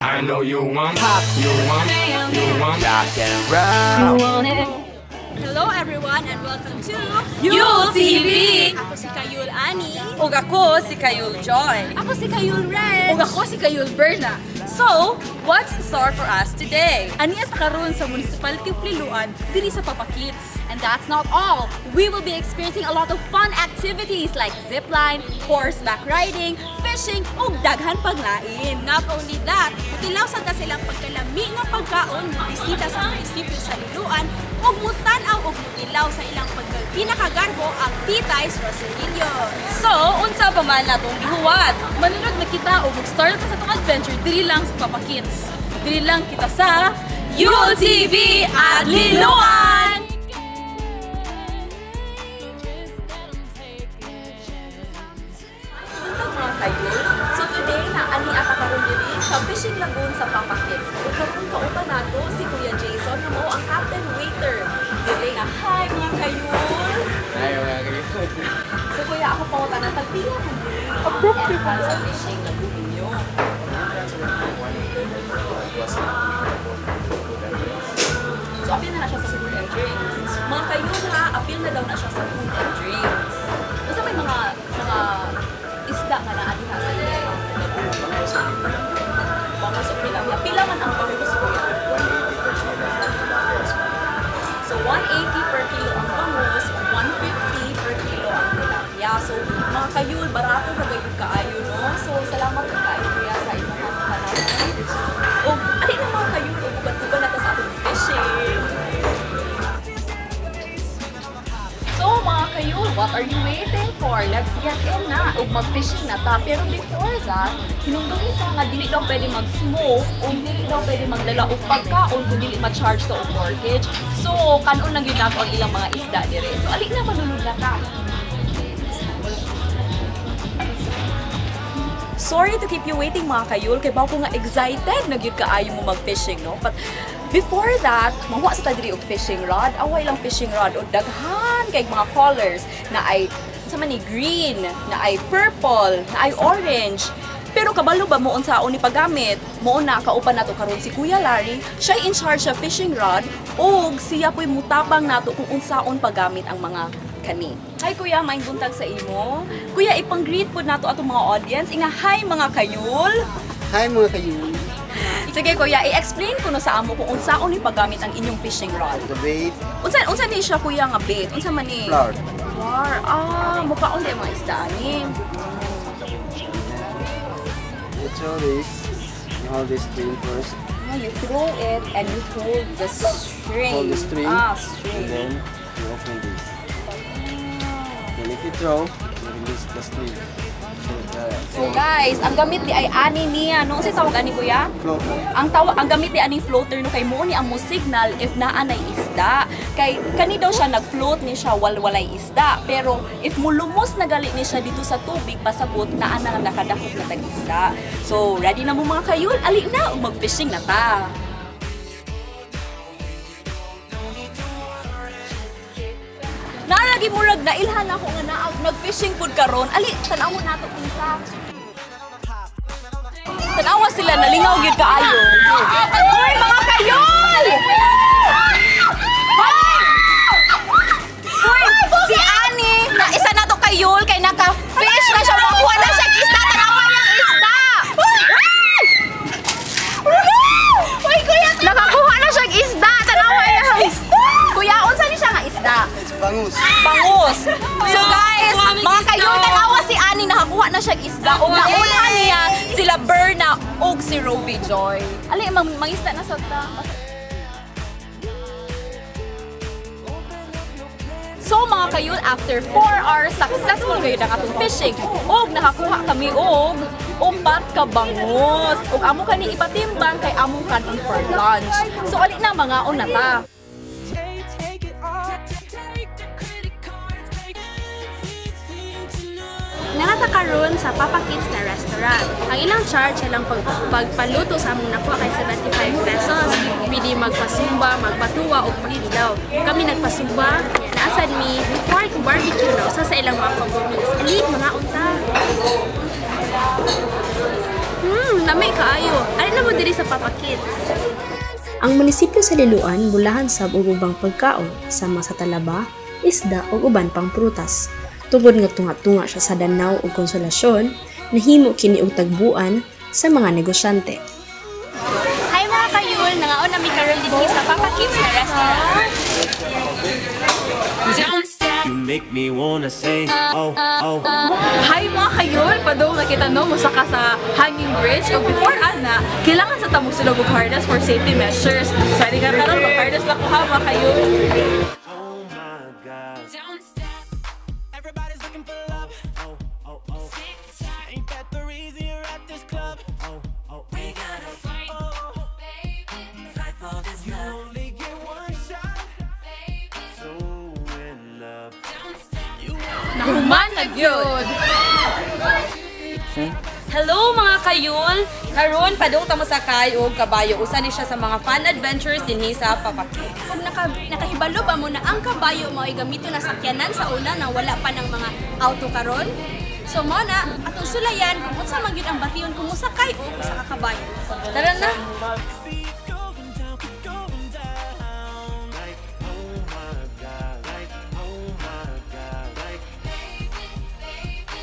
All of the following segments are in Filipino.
I know you want pop, you want rock and roll. You want it? Hello everyone and welcome to Yul TV! Ako si Kayul Ani. Ug ako si Kayul Joy. Ako si Kayul Red. Ug ako si Kayul Berna. So, what's in store for us today? Aniya sa karon sa Municipality of Liloan, diri sa Papa Kids. And that's not all. We will be experiencing a lot of fun activities like zipline, horseback riding, fishing, ug daghan pang lain. Not only that, mutilaw sa ta silang pagkalami nga pagkaon, bisita sa munisipyo sa Liloan, ug mutan-aw ug mutilaw sa ilang pinakagarbo ang Titay's Rosarillo. So, unsa pa man natong gihuwat? Manunod na kita ug mag-start ta sa itong adventure diri lang sa Papa Kids. Diri lang kita sa Yul TV at Liloan! Mga Kayul, so today na ani ata karon diri sa Fishing Lagoon sa Papa Kids. Ug karon kauban nato si Kuya Jason nga mao ang captain waiter. Diri na hi mga Kayul. Hi, mga kaibigan. So kuya ako pa utan ang tagpila man diri. Appropriate sa Fishing Lagoon ninyo. So apil na siya sa food and drinks. Mga Kayul ha, apil na daw na siya sa food and drinks. Basta may mga isda nga naa diha sa inyo. Bangus o pila. Pila man ang bangus kuya. So 180 per kilo ang bangus, 150 per kilo ang tilapia. So mga Kayul, barato na gayon kaayo, no? So salamat kaayo kuya sa inyong mga panahon. O ano na mga Kayul, uban-uban na sa atong fishing. So mga Kayul, what are you waiting for? Let's get in na. Ug mag-fishing na ta. Pero before that, hinungdong ito nga dili daw pwede mag-smoke o dili daw pwede magdala og pagkaon kung dili ma-charge to og mortgage. So, kanon lang yun nato ang ilang mga isda dire. So, alik na manulog na ta. Sorry to keep you waiting mga Kayul, kay bago nga excited na gyud kaayo mo mag-fishing, no? But before that, mahuwa sa ta diri og fishing rod. Away lang fishing rod o daghan kay mga colors na ay sa man ni green, na ay purple, na ay orange. Pero kabalo ba mo unsaon ni paggamit? Mo na kauban nato karon si Kuya Larry, siya in charge sa fishing rod ug siya po'y mutabang nato kung unsaon paggamit ang mga kani. Hi Kuya, maing buntag sa imo. Kuya, ipang-greet po nato atong mga audience. Inga, hi mga Kayul. Hi mga Kayul. Sige Kuya, i-explain ko no sa amo kung unsaon ni paggamit ang inyong fishing rod. The bait, Unsa ni siya Kuya nga bait? Unsa man ni? flour. Flour. Ah, mukhaon di mga isda ani. You throw this. You hold this string first. Ah, you throw it and you hold the string. Hold the string. Ah, And string. then you open this. Then if you throw, you release the string. So guys, ang gamit di ay ani niya. No, unsay tawag ani Kuya? Floater. Ang gamit ni aning floater no kay mo ni ang mo signal if naa nay isda. Kay kani daw siya nag-float ni siya walay isda. Pero if mulumos na gali ni siya dito sa tubig pasabot naa na nga nakadakop na tag isda. So ready na mo mga Kayul, ali na ug mag-fishing na ta. Naragi murag na ilhan ako nga na nag-fishing pud karon. Ali tan-awon nato unsa. Tanawa sila, nalingaw gyud kaayo. Hoy mga Kayul! Hoy! Si Ani, na isa na to Kayul kay naka-fish na siya, makuha na siya isda, tanawa niyang isda! Hoy Kuya! Nakakuha na siya isda, tanawa niyang isda! Kuya, unsa ni siya nga isda? It's bangus. Bangus! So guys, mga Kayul, tanawa si Ani, nakakuha na siya isda. O nauna niya sila Berna o si Roby Joy. Ali, mangisda na sa ta. So mga Kayul, after 4 hours, successful kayo na katong fishing. Og nakakuha kami og 4 ka bangus. Og amo kani ipatimbang kay amo kanon for lunch. So ali na mga una ta. Nangata karon sa Papa Kids na restaurant. Ang ilang charge lang pagpaluto sa among nakuha kay 75 pesos. Pwede magpasumba, magpatuwa o pagilaw. Kami nagpasumba, naasad mi pork barbecue na usa sa ilang mga paborito. Ali, mga unta. nami kaayo. Ari na mo diri sa Papa Kids. Ang munisipyo sa Liloan bulahan sab og ubang pagkaon sama sa talaba, isda ug uban pang prutas. Tungod nga tunga-tunga siya sa Danau ug Konsolasyon, nahimo kini og tagbuan sa mga negosyante. Hi mga kayul, nangaon na mi karon dinhi sa Papa Kids na restaurant. You make me wanna say, oh, oh. Hi mga kayol! Padong nakita no mo saka sa hanging bridge o before ana, kailangan sa tamog silog og harness for safety measures. So, hindi ka karoon mag-harness lang ko ha mga kayol. Oh my God. Everybody's looking for love. Oh, oh, oh. Ain't that the reason you're at this club? Oh, oh. We gotta fight, baby. Fight for this love. You only get one shot, baby. So in love. Nahuman na yun! Hello mga kayul! Karon padung ta mo sakay og kabayo. Usa ni siya sa mga fun adventures dinhi sa Papa Kids. Kung nakahibalo ba mo na ang kabayo mo ay gamito na sakyanan sa una nang wala pa ng mga auto karon? So mo na, atong sulayan kung unsa man gyud ang bation kung musakay o usa ka kabayo. Tara na!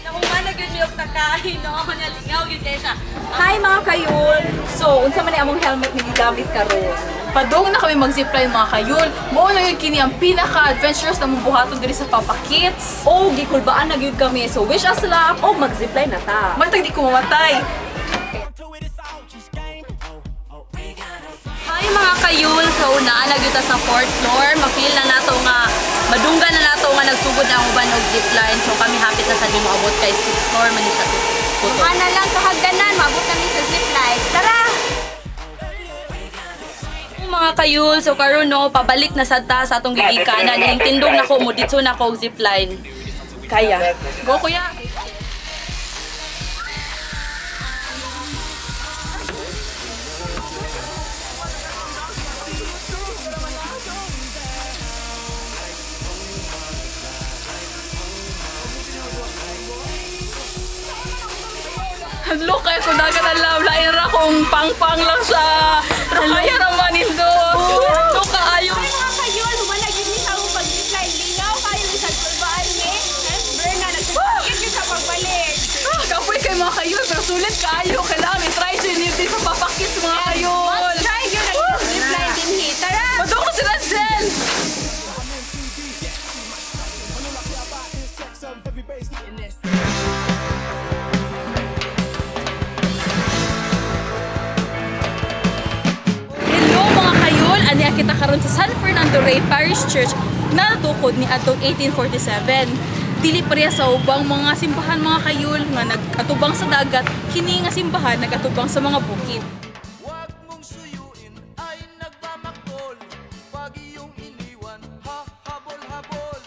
Nahuman na gyud mi og sakay no, nalingaw gyud kay siya. Hi mga kayul! So, unsa man ni among helmet ni gigamit karon? Padong na kami mag-zipline mga kayol. Mao na yun kini ang pinaka-adventurous na mabuhaton diri sa Papa Kids. Oh, gikulbaan na gyud kami. So, wish us luck o mag-zipline na ta. Matag di ko mamatay. Hi mga kayul! So, naa na gyud ta sa 4th floor. Ma-feel na nato nga madunggan na nato nga nagsugod na ang uban og zipline. So, kami hapit na sa di moabot kay 6th floor man ni siya tutok. Ana lang kahagdanan, maabot kami sa zipline. Tara! Mga kayul, so karon no, pabalik na sad ta sa atong gigikanan. Tindog na ko mo dito na ko og zipline. Kaya. Go kuya! Look, kaya ko dagat ang love. Lain ra kung pang-pang lang siya. Kaya naman nito. Look, kaayo. Ay mga kayul, humanag yun sa akong pag-zipline. Lingaw kayo sa kulbaan ni. Yes, Berna, nagsasakit yun sa pagbalik. Kapoy kay mga kayol, pero sulit kaayo. Kailangan i-try siya nito sa Papa Kids mga kayol. Must try yun ang zipline din hi. Tara! Madoko sila, Zel! Hello mga kayol! Aniya kita karon sa San Fernando Rey Parish Church na natukod ni atong 1847. Dili pareha sa ubang mga simbahan mga kayol nga nag-atubang sa dagat, kini nga simbahan nag-atubang sa mga bukid. Huwag mong suyuin ay nagmamakol. Pag iyong iniwan, habol-habol.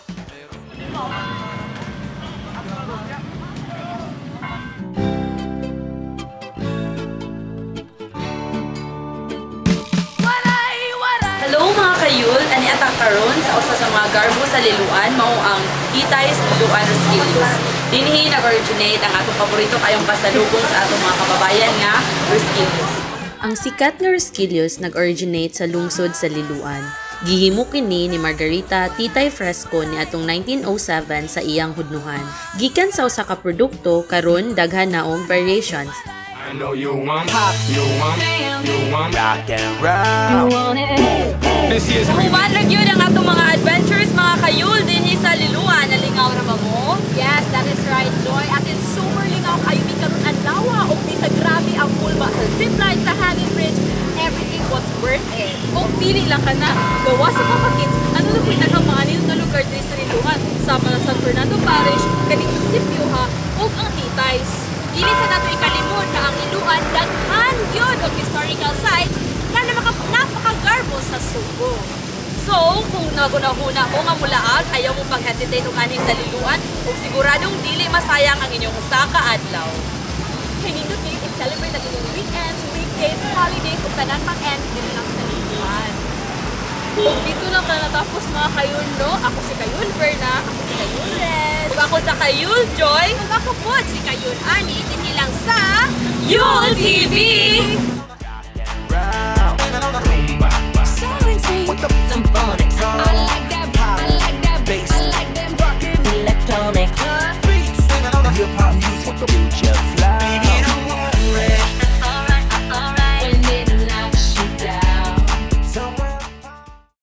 Hello mga kayul! Ani atang karon sa usa sa mga garbo sa Liloan mao ang Titay's Liloan Resquilios. Dinhi nag-originate ang atong paborito kayong pasalubong sa atong mga kababayan nga Resquilios. Ang sikat nga Resquilios nag-originate sa lungsod sa Liloan. Gihimo kini ni Margarita Titay Fresco ni atong 1907 sa iyang hudnuhan. Gikan sa usa ka produkto karon daghan na og variations. I know you want pop, you want rock and roll. This year's Human ra gyud ang atong mga adventures mga kayul dinhi sa Liloan. Nalingaw ra ba mo? Yes, that is right, Joy. As in, super lingaw kayo mi karon adlaw og di sa grabe ang pulba sa zipline sa hanging bridge. Everything was worth it. Kung pili lang ka na, gawa sa Papa Kids, ano na pinakamanil na lugar dito sa Liloan? Sama na San Fernando Parish, kaning munisipyo ha, ug ang Titays. Dili sa nato ikalimot na ang Liloan daghan gyud og historical sites na napakagarbo sa Subo. So, kung nagunahuna mo nga mulaag, ayaw mo pag-hesitate ug ani sa Liloan, ug siguradong dili masayang ang inyong usa ka adlaw. Hinindot kayo i-celebrate ang inyong weekends, weekdays, holidays ug tanan pang ends dili lang sa Liloan. Dito lang na natapos mga kayul, no? Ako si Kayul Berna, ako si Kayul Red. Ug ako sa Kayul Joy. Ug ako po si Kayul Ani, dinhi lang sa Yul TV! So insane. Symphonics. I like that. I like that bass. I like them rockin' electronic beats. Hip hop music. Future fly.